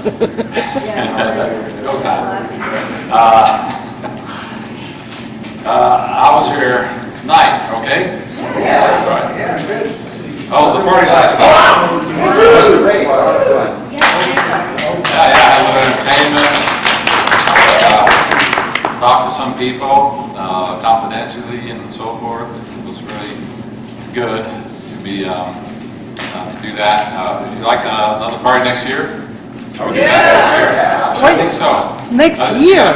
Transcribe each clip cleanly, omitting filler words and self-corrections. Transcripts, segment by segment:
No time. How was your night? Okay? Yeah. Right. Yeah, good. How was the party last night? It was great. A lot of fun. Yeah, had a little entertainment. Talked to some people confidentially and so forth. It was really good to be to do that. Would you like another party next year? Are we doing that next year? I think so. Next year.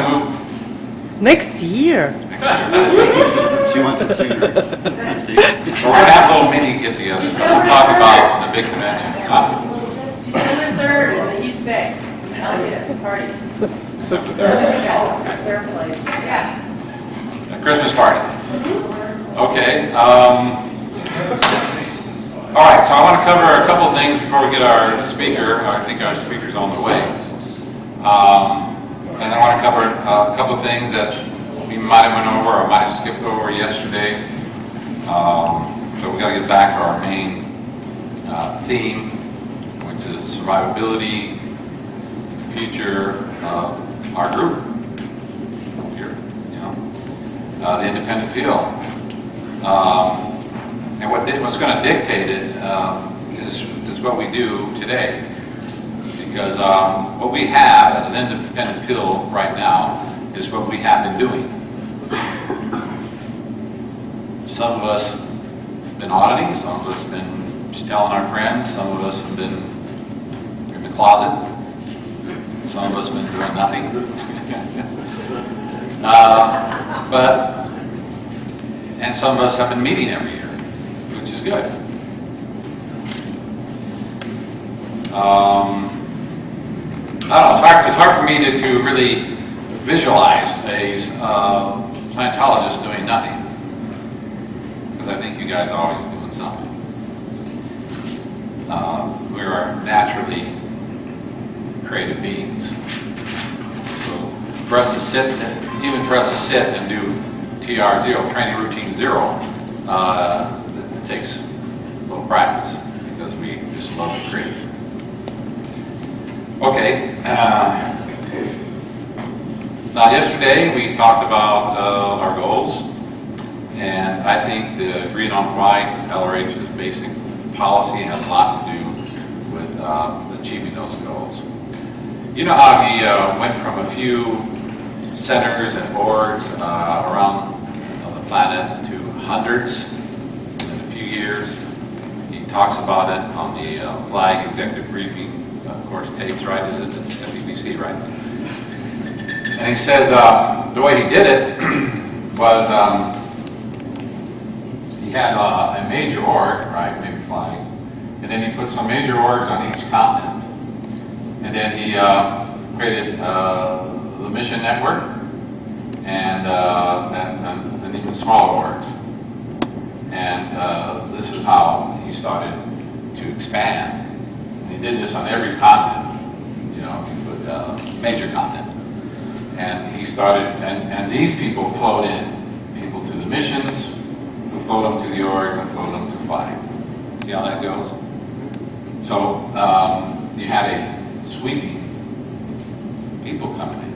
Next year. She wants it sooner. We're going to have a little mini get-together. We'll talk about the big convention. December 3rd in the East Bay. Party. Their place. Yeah. A Christmas party. Okay. All right, so I want to cover a couple of things before we get our speaker. I think our speaker's on the way. And I want to cover a couple of things that we might have went over or might have skipped over yesterday. So we got to get back to our main theme, which is survivability, the future of our group here, the independent field. And what's going to dictate it is what we do today. Because what we have as an independent field right now is what we have been doing. Some of us have been auditing, some of us have been just telling our friends, some of us have been in the closet, some of us have been doing nothing. And some of us have been meeting every year, which is good. I don't know, it's hard for me to really visualize a Scientologist doing nothing. Because I think you guys are always doing something. We are naturally creative beings. So for us to sit, even for us to sit and do TR0, training routine 0, it takes a little practice because we just love to create. Okay. Now, yesterday we talked about our goals, and I think the agreed on why LRH's basic policy has a lot to do with achieving those goals. You know how he went from a few centers and boards around the planet to hundreds in a few years. He talks about it on the FLAG executive briefing. Of course, tapes, right? Is it the BBC, right? And he says the way he did it was he had a major org, right, maybe flying, and then he put some major orgs on each continent, and then he created the mission network and even small orgs. And this is how he started to expand. He did this on every continent, he put major continent. And he started, and these people flowed in, people to the missions, who flowed them to the orgs and flowed them to FLAG. See how that goes? So you had a sweeping people coming in.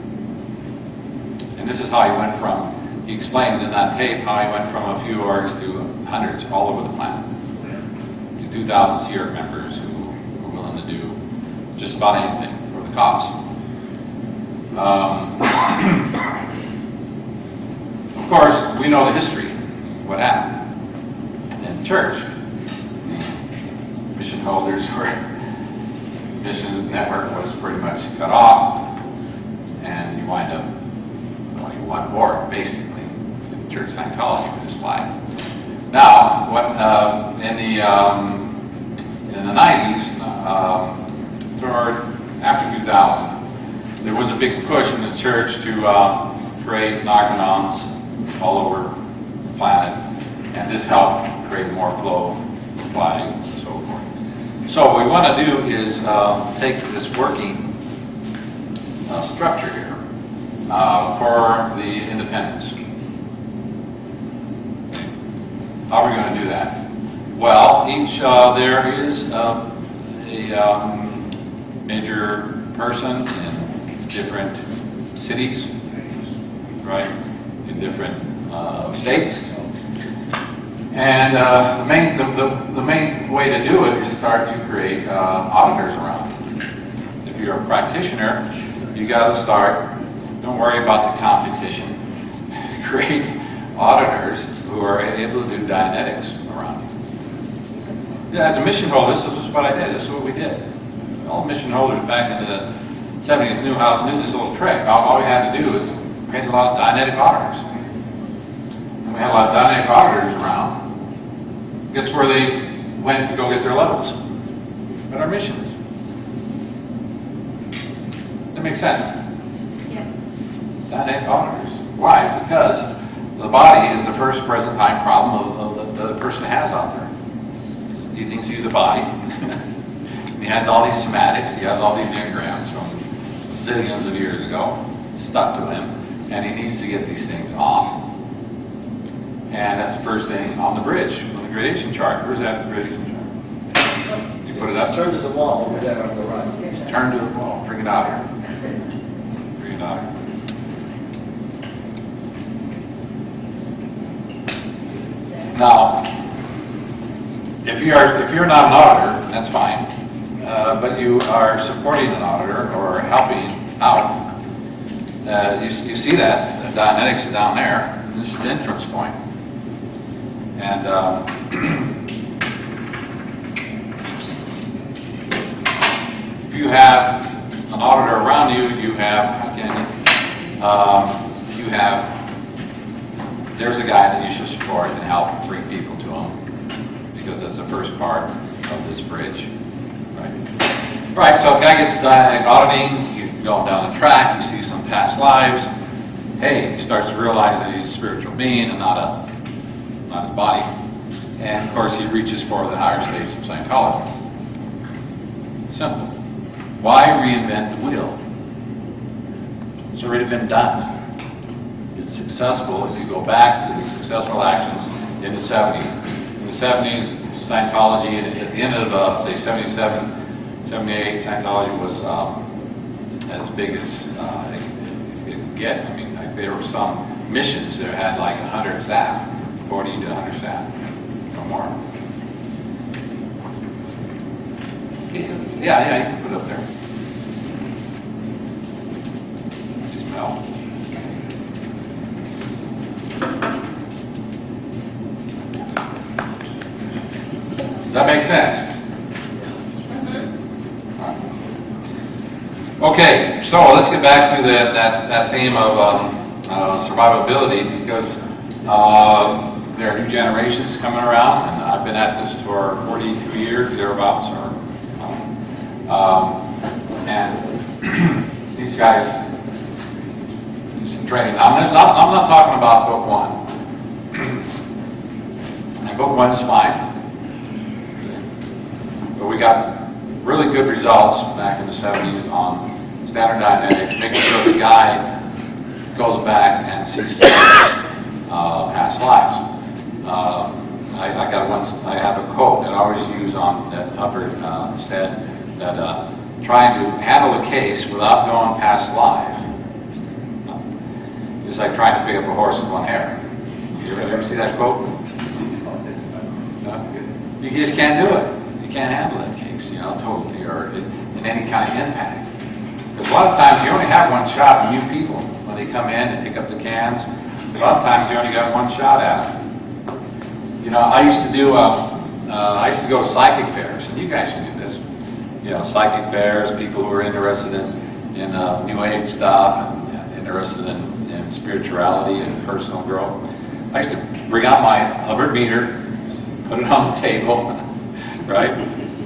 And this is how he went from, he explains in that tape how he went from a few orgs to hundreds all over the planet. To 2,000 Sierra members who to do just about anything for the cause. Of course, we know the history, what happened in the church. The mission holders mission network was pretty much cut off, and you wind up only one board, basically, in church Scientology with this flag. Now, what in the 90s, after 2000, there was a big push in the church to create narconoms all over the planet, and this helped create more flow of flying and so forth. So what we want to do is take this working structure here for the independence. How are we going to do that? Well, there is a major person in different cities, right? In different states. And the main way to do it is start to create auditors around. If you're a practitioner, you got to start. Don't worry about the competition. Create auditors who are able to do Dianetics around. Yeah, as a mission holder, this is what I did. This is what we did. All mission holders back in the 70s knew this little trick. All we had to do was create a lot of Dianetic auditors. And we had a lot of Dianetic auditors around. Guess where they went to go get their levels? At our missions. That makes sense? Yes. Dianetic auditors. Why? Because the body is the first present time problem that the person has out there. He thinks he's a body. He has all these somatics, he has all these engrams from zillions of years ago stuck to him, and he needs to get these things off. And that's the first thing on the bridge, on the gradation chart. Where's that gradation chart? You put it up? Turn to the wall over there on the right. Turn to the wall. Bring it out here. Bring it out here. Now, if you're not an auditor, that's fine. But you are supporting an auditor or helping out. You see that the Dianetics is down there. This is the entrance point. And if you have an auditor around you, you have there's a guy that you should support and help bring people to him, because that's the first part of this bridge. Right, so a guy gets Dianetic auditing, he's going down the track, he sees some past lives. Hey, he starts to realize that he's a spiritual being and not his body. And of course he reaches for the higher states of Scientology. Simple. Why reinvent the wheel? It's already been done. It's successful if you go back to the successful actions in the 70s. In the 70s, Scientology, and at the end of, say, 77, 78, Scientology was as big as it could get. I mean, like, there were some missions that had like 100 staff, 40 to 100 staff, no more. Yeah, you can put it up there. Smell. Does that make sense? Okay, so let's get back to that theme of survivability, because there are new generations coming around, and I've been at this for 42 years, thereabouts, and these guys do some training. Now, I'm not talking about book one, and book one is fine, but we got really good results back in the 70s on standard Dianetics, making sure the guy goes back and sees past lives. I have a quote that I always use on that Hubbard said that trying to handle a case without going past life is like trying to pick up a horse with one hair. You ever see that quote? No? You just can't do it. You can't handle that case, totally, or in any kind of impact. Because a lot of times you only have one shot at new people when they come in and pick up the cans. A lot of times you only got one shot at them. I used to go to psychic fairs, and you guys can do this. Psychic fairs, people who are interested in New Age stuff and interested in spirituality and personal growth. I used to bring out my Hubbard meter, put it on the table, right?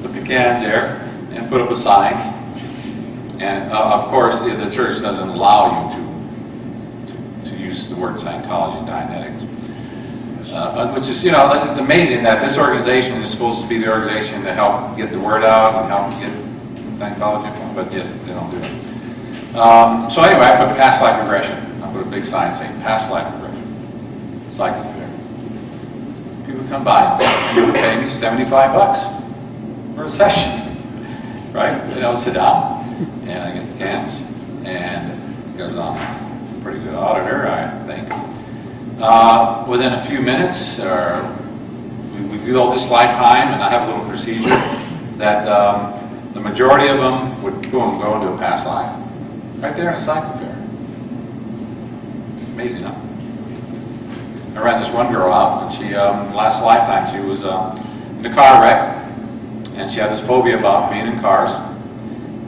Put the cans there, and put up a sign. And of course, the church doesn't allow you to use the word Scientology and Dianetics. Which is, it's amazing that this organization is supposed to be the organization to help get the word out and help get Scientology, but yes, they don't do it. So anyway, I put past life regression. I put a big sign saying past life regression. Psychic fair. People come by and they would pay me $75 for a session, right? They don't sit down. And I get the cans, and because I'm a pretty good auditor, I think, within a few minutes, or we go this lifetime, and I have a little procedure that the majority of them would go into a past life, right there in a cycle fair. Amazing, huh? I ran this one girl out, and she, last lifetime, she was in a car wreck, and she had this phobia about being in cars.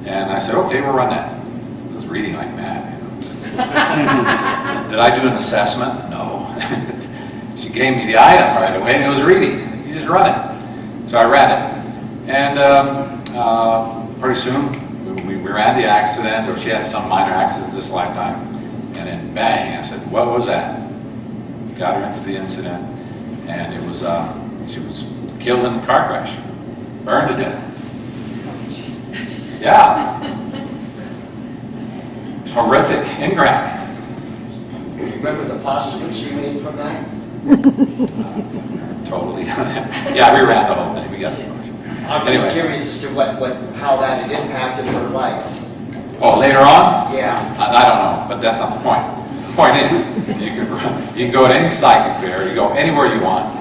And I said, okay, we'll run that. I was reading like mad. Did I do an assessment? No. She gave me the item right away, and it was reading. You just run it. So I ran it, and pretty soon we ran the accident, or she had some minor accidents this lifetime, and then bang! I said, what was that? Got her into the incident, and it was she was killed in a car crash, burned to death. Yeah, horrific engram. Remember the posture she made from that? Totally. Yeah, we ran the whole thing. We got it. I'm just curious as to how that had impacted her life. Oh, later on? Yeah. I don't know, but that's not the point. The point is, you can go to any psychic fair, you go anywhere you want,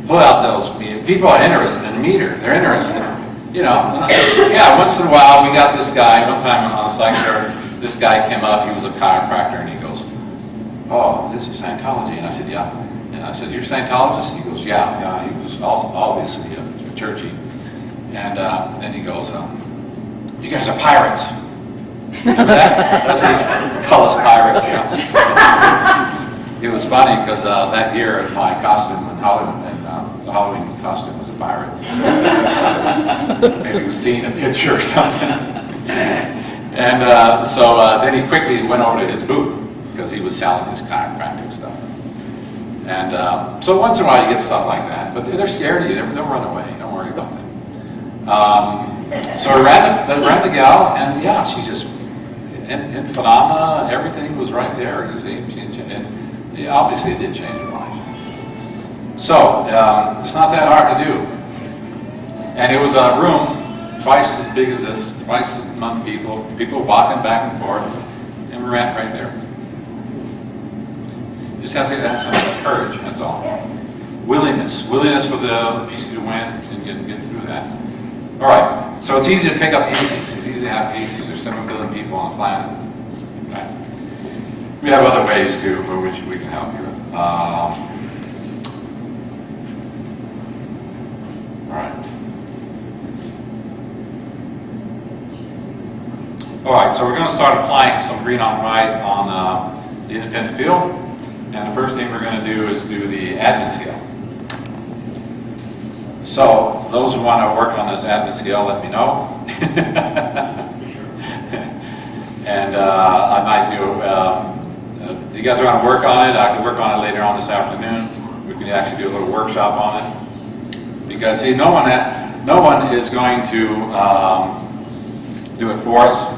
pull out those, people are interested in the meter, they're interested. You know, yeah, once in a while, we got this guy, one time on a psychic fair, this guy came up, he was a chiropractor, and he goes, oh, this is Scientology. And I said, yeah. And I said, you're a Scientologist? He goes, yeah, he was obviously a churchy. And then he goes, you guys are pirates. Remember that? That's what he called us pirates. Yeah. It was funny because that year my costume in the Halloween costume was a pirate. Maybe he was seeing a picture or something. And so then he quickly went over to his booth because he was selling his chiropractic stuff. And so once in a while you get stuff like that, but they're scared of you. They'll run away. Don't worry about them. So I ran the gal, and yeah, she just in phenomena. Everything was right there. You see, and obviously it did change her life. So it's not that hard to do. And it was a room twice as big as this, twice among people walking back and forth, and we ran right there. Just have to have some courage, that's all. Willingness for the PC to win and get through that. All right, so it's easy to pick up PCs. It's easy to have PCs. There's 7 billion people on the planet. Right? We have other ways too, which we can help you with. All right, so we're going to start applying some green on white on the independent field. And the first thing we're going to do is do the admin scale. So those who want to work on this admin scale, let me know. And I might do, do you guys want to work on it? I can work on it later on this afternoon. We can actually do a little workshop on it. Because see, no one is going to do it for us.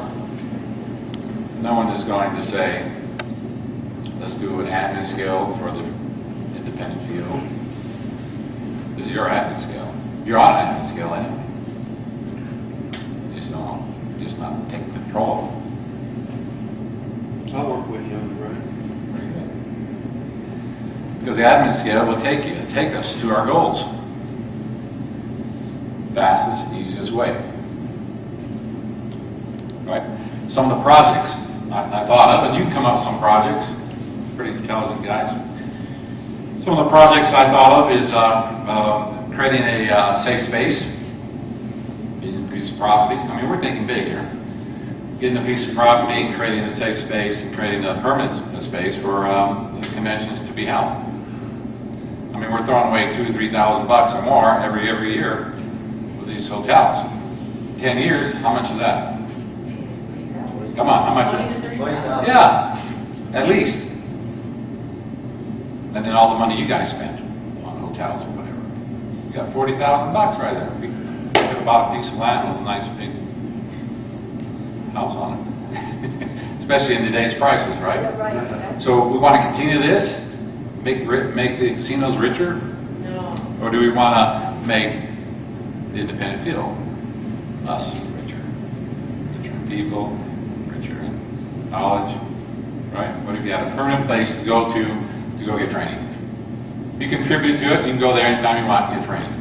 No one is going to say, let's do an admin scale for the independent field. This is your admin scale. You're on an admin scale anyway. You just not taking control. I'll work with you on the right. Very good. Because the admin scale will take us to our goals. Fastest, easiest way. Right? Some of the projects I thought of, and you can come up with some projects. Pretty intelligent guys. Some of the projects I thought of is creating a safe space in a piece of property. I mean, we're thinking big here. Getting a piece of property and creating a safe space and creating a permanent space for the conventions to be held. I mean, we're throwing away $2,000 to $3,000 or more every year with these hotels. 10 years, how much is that? Come on, how much? 20 to 30,000. Yeah, at least. And then all the money you guys spend on hotels or whatever. You got $40,000 right there. We could have bought a piece of land with a nice big house on it. Especially in today's prices, right? Yeah, right. So we want to continue this, make the casinos richer, No. or do we want to make the independent field us richer? people, richer in knowledge, right? What if you had a permanent place to go get training? You contribute to it, you can go there anytime you want and get training.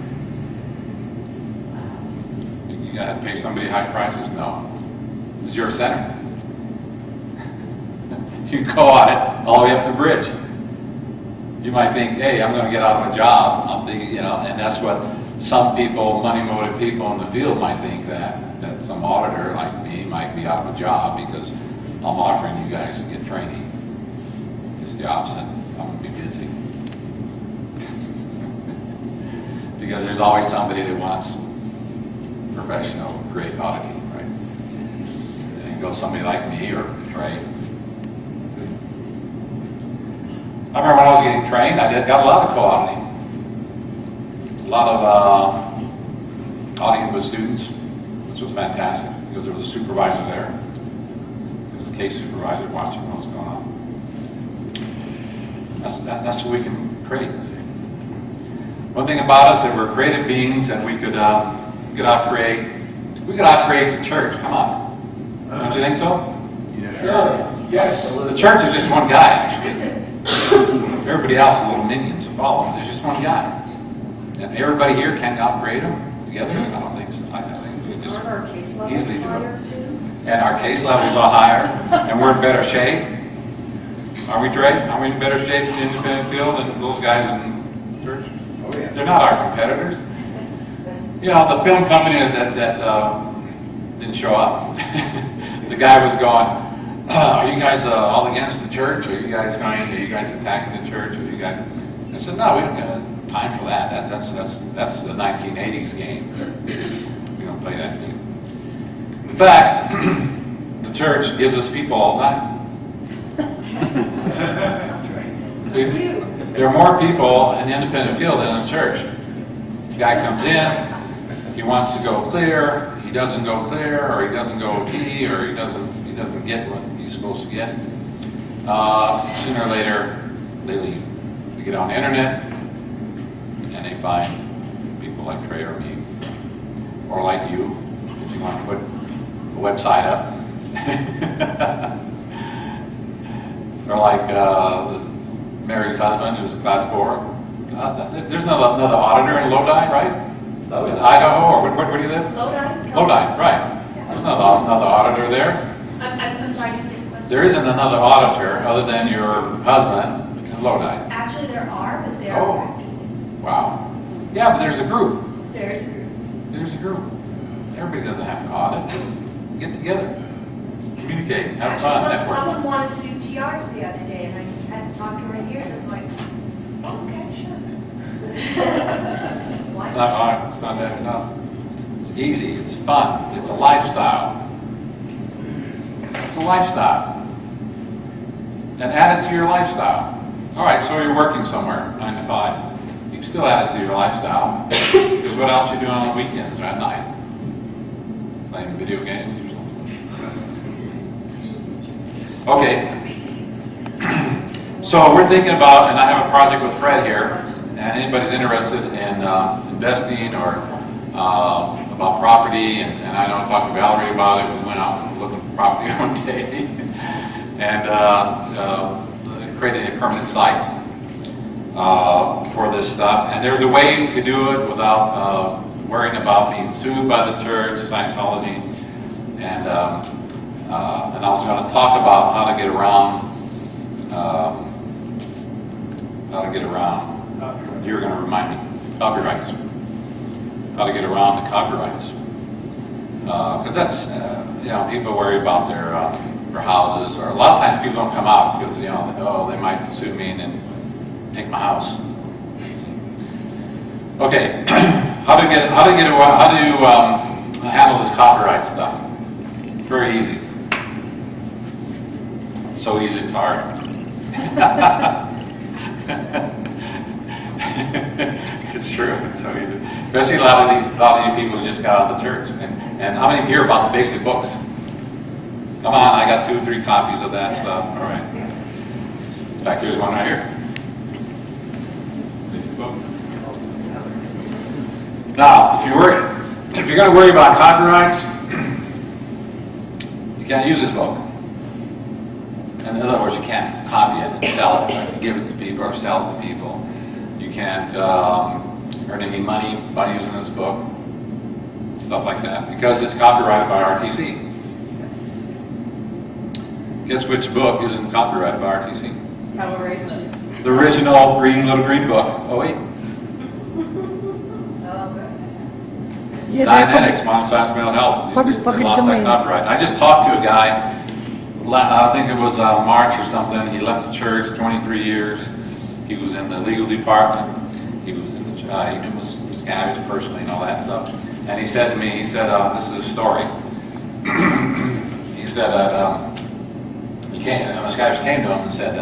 You gotta pay somebody high prices? No. This is your center. You can go on it all the way up the bridge. You might think, hey, I'm gonna get out of a job. I'm thinking, and that's what some people, money-motivated people in the field might think, that some auditor like me might be out of a job because I'm offering you guys to get training. Just the opposite. I'm gonna be busy. Because there's always somebody that wants professional, great auditing, right? And you go somebody like me or Trey. I remember when I was getting trained, I got a lot of co-auditing. A lot of auditing with students, which was fantastic because there was a supervisor there. There was a case supervisor watching what was going on. That's what we can create. See? One thing about us, that we're creative beings, and we could out-create the church. Come on. Don't you think so? Sure. Yes. The church is just one guy, actually. Everybody else is little minions to follow him. There's just one guy. And everybody here can out-create him together? I don't think so. I think we just Aren't our case levels easily do higher it. too? And our case levels are higher, and we're in better shape. Are we, Trey? Are we in better shape in the independent field than those guys in church? Oh, yeah. They're not our competitors. The film company that didn't show up. The guy was going, are you guys all against the church? Are you guys attacking the church? I said, no, we don't got time for that. That's the 1980s game. We don't play that game. In fact, the church gives us people all the time. That's right. See, there are more people in the independent field than in the church. The guy comes in, he wants to go clear, he doesn't go clear, or he doesn't go key, or he doesn't get what he's supposed to get. Sooner or later, they leave. They get on the internet, and they find people like Trey or me, or like you, if you want to put a website up. Or like Mary's husband, who's class 4. There's another auditor in Lodi, right? Lodi. With Idaho, or where do you live? Lodi? Lodi, right. There's another auditor there. I'm sorry, I didn't get the question. There isn't another auditor other than your husband in Lodi. Actually, there are, but they're Oh. practicing. Wow. Yeah, but there's a group. There's a group. There's a group. Everybody doesn't have to audit. Get together. Communicate. Have fun. Actually, Network. someone wanted to do TRs the other day, and I hadn't talked to her in years. I was like, oh, okay, sure. Why It's not hard. It's not that tough. It's easy. It's fun. It's a lifestyle. It's a lifestyle. And add it to your lifestyle. All right, so you're working somewhere, 9 to 5. You can still add it to your lifestyle. Because what else you doing on the weekends or at night? Playing video games or something. Okay. So we're thinking about, and I have a project with Fred here, and anybody's interested in investing or about property, and I know I talked to Valerie about it. We went out looking for property one day and created a permanent site for this stuff. And there's a way to do it without worrying about being sued by the church, Scientology, and I was going to talk about how to get around. You were going to remind me, copyrights. How to get around the copyrights. Because that's, people worry about their houses, or a lot of times people don't come out because, they might sue me and then take my house. Okay, how to handle this copyright stuff? Very easy. So easy, it's hard. It's true. It's so easy. Especially a lot of you people who just got out of the church. And how many hear about the basic books? Come on, I got 2 or 3 copies of that stuff. All right. In fact, here's one right here. Basic book. Now, if you're going to worry about copyrights, can't use his book. In other words, you can't copy it and sell it, right? Give it to people or sell it to people. You can't earn any money by using this book, stuff like that, because it's copyrighted by RTC. Guess which book isn't copyrighted by RTC? How outrageous. The original little green book. Oh wait, Yeah, they're Dianetics, Modern Science, Mental Health. Public They lost that domain. copyright. I just talked to a guy. I think it was March or something. He left the church, 23 years. He was in the legal department. He knew Miscavige personally and all that stuff. And he said to me, he said, this is a story. He said, Miscavige came to him and said,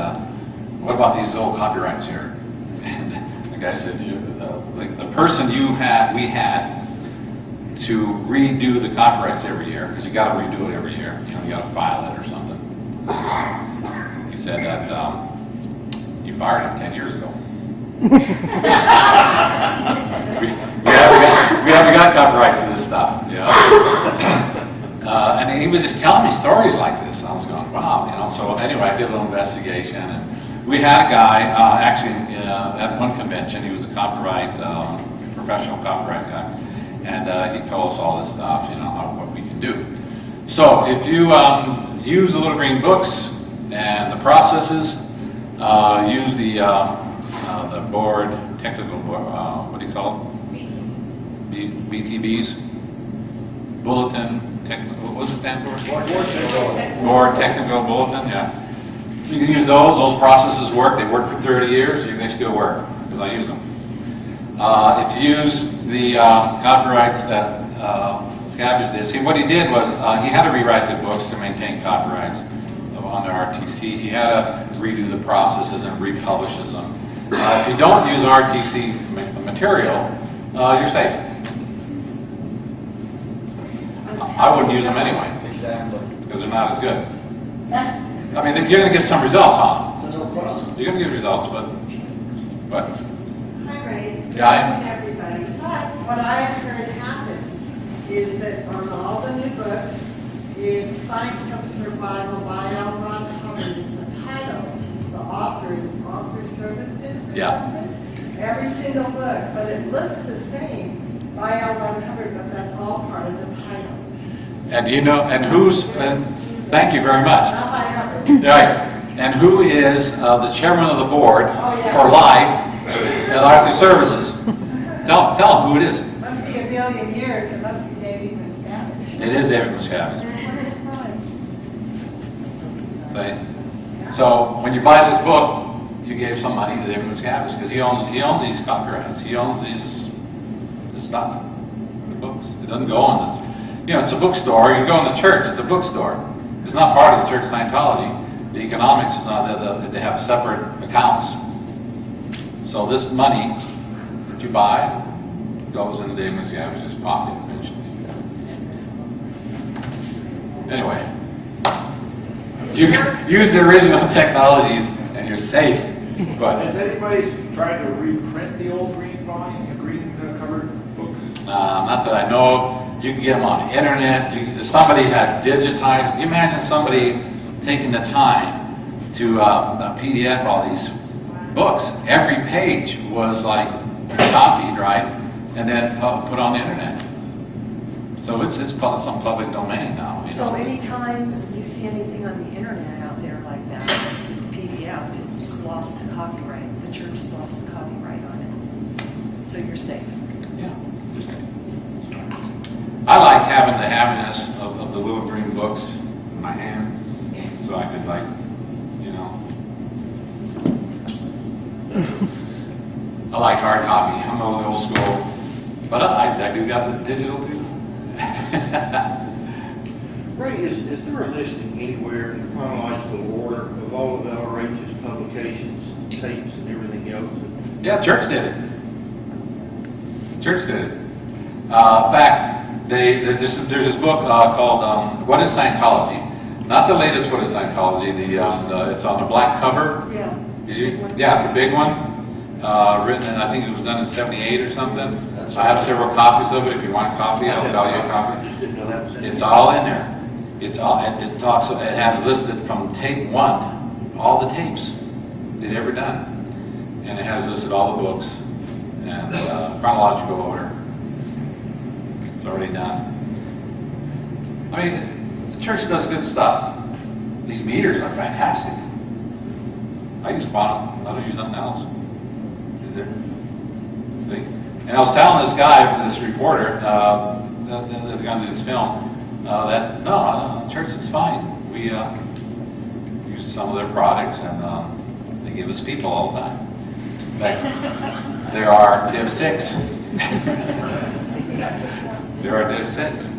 what about these old copyrights here? And the guy said, the person we had to redo the copyrights every year, because you got to redo it every year. You got to file it or something. He said that you fired him 10 years ago. we haven't got copyrights to this stuff, and he was just telling me stories like this. I was going, wow, So anyway, I did a little investigation, and we had a guy actually at one convention. He was a professional copyright guy, and he told us all this stuff, what we can do. So if you use the little green books and the processes, use the board, technical board, what do you call it? BTBs? Bulletin, what was it stand for? Board Technical Bulletin, yeah. You can use those processes work. They work for 30 years, they still work, because I use them. If you use the copyrights that Miscavige did. See, what he did was he had to rewrite the books to maintain copyrights under RTC. He had to redo the processes and republishes them. If you don't use RTC material, you're safe. I wouldn't use them anyway. Exactly. Because they're not as good. I mean, you're going to get some results on them. So no problem. You're going to get results, but Hi, Ray. Yeah, hi. Good morning, everybody. What I have heard happen is that on all the new books, it's Science of Survival by L. Ron Hubbard is the title. The author is Author Services or Yeah. something. Every single book, but it looks the same by L. Ron Hubbard, but that's all part of the title. and thank you very much. Not by Hubbard. Right. And who is the chairman of the board Oh, yeah. for life at Author Services? Tell them who it is. Must be a million years. It must be David Miscavige. It is David Miscavige. What a surprise. See? So when you buy this book, you gave some money to David Miscavige because he owns these copyrights. He owns this stuff, the books. It doesn't go on it's a bookstore. You go in the church, it's a bookstore. It's not part of the Church of Scientology. The economics is not that they have separate accounts. So this money that you buy goes into David Miscavige's pocket eventually. Anyway, you use the original technologies and you're safe. But Has anybody tried to reprint the old green covered books? not that I know of. You can get them on the internet. If somebody has digitized, you imagine somebody taking the time to PDF all these books. Every page was like copied, right, and then put on the internet. So it's some public domain now. So anytime you see anything on the internet out there like that, it's PDF, it's lost the copyright. The church has lost the copyright on it. So you're safe. Yeah. I like having the happiness of the little green books in my hand, so I could I like hard copy. I'm old school, but I do got the digital too. Ray, is there a listing anywhere in chronological order of all of LRH's publications, tapes, and everything else? Yeah, church did it. Church did it. In fact, there's this book called "What Is Scientology?" Not the latest "What Is Scientology." It's on a black cover. Yeah. Yeah, it's a big one. Written in, I think it was done in '78 or something. I have several copies of it. If you want a copy, I'll sell you a I copy. just didn't know that was in It's there. all in there. It's all, it talks, it has listed from tape 1, all the tapes they'd ever done. And it has listed all the books and chronological order. It's already done. I mean, the church does good stuff. These meters are fantastic. I use quantum, I'll use something else. See? And I was telling this guy, this reporter, that going to do this film, that no, the church is fine. We use some of their products, and they give us people all the time. In fact, there are Div 6. There are Div 6.